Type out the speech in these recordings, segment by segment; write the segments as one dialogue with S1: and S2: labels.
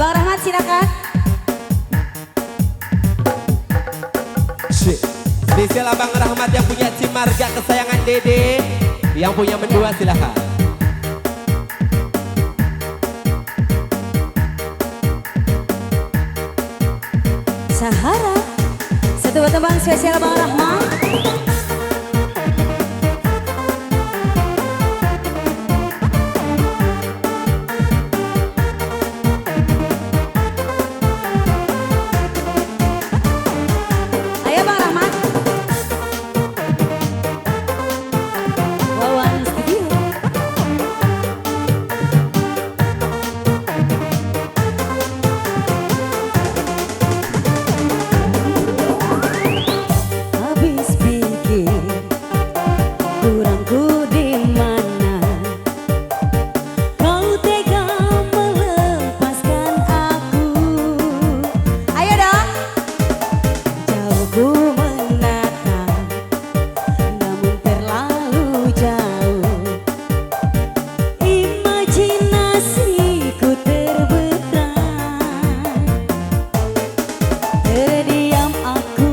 S1: Abang Rahmat silakan.
S2: Spesial Abang Rahmat yang punya Cimarga kesayangan Dede. Yang punya mendua silakan.
S1: Sahara. Satu buat teman spesial Abang Rahmat. Ayo Bang Rahmat. Wawan Studio. Habis pikir kurangku di mana, kau tega melepaskan aku. Ayo dong. Jauh ku menatap, namun terlalu jauh. Imajinasiku terberat. Terdiam aku,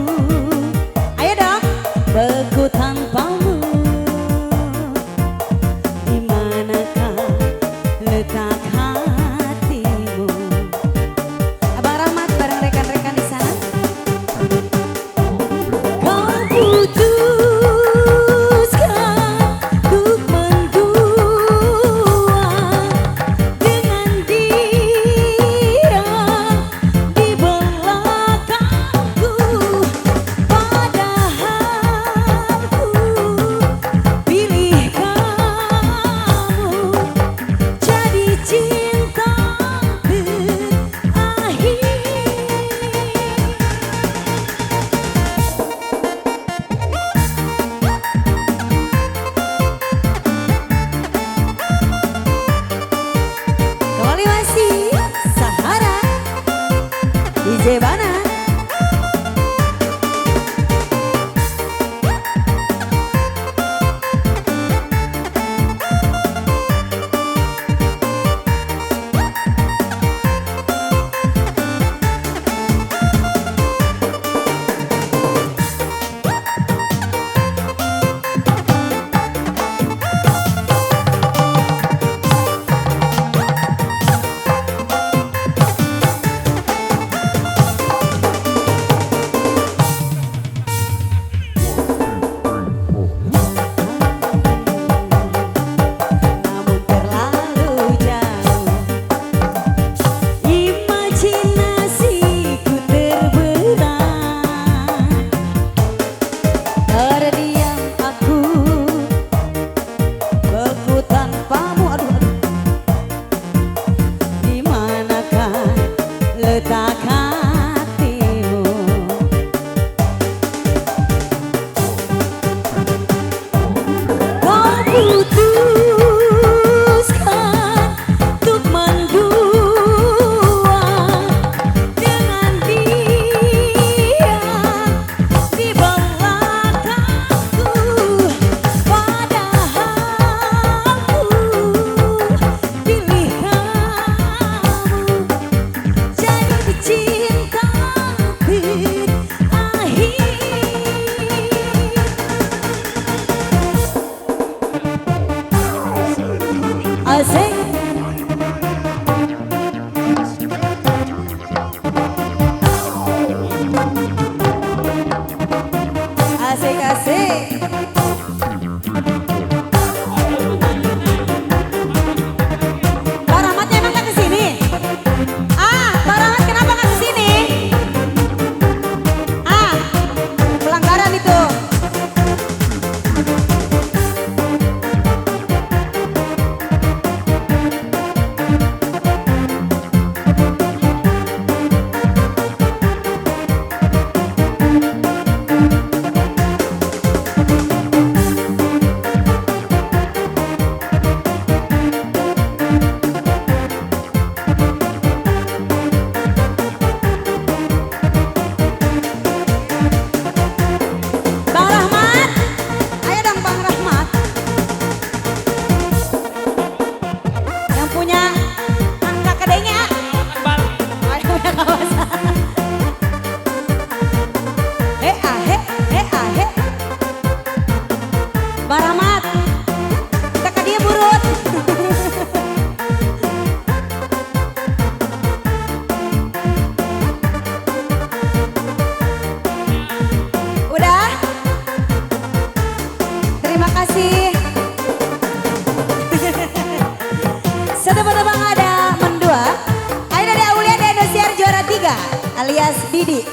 S1: ayo dong, beku tanpamu. Di manakah letak hatimu? Abang Rahmat bareng rekan-rekan di sana. Kau putuskan untuk mendua dengan dia di belakangku, padahal ku pilih kamu jadi cinta terakhir. Kembali masih Sahara DJ Bana. Namun terlalu jauh, imajinasiku terberat. Terdiam aku, beku tanpamu. Aduh, aduh. Di manakah letak hatimu? Kau putuskan untuk mendua dengan dia di belakangku, padahal ku pilih kamu jadi cinta terakhir. Asik. Asik, asik. Pak Rahmat emang nggak kesini? Pak Rahmat kenapa nggak kesini? Pelanggaran itu. Terima kasih. Setebak-tebak ada mendua. Ayo dari Aulia dan Indosiar juara 3 alias Didi.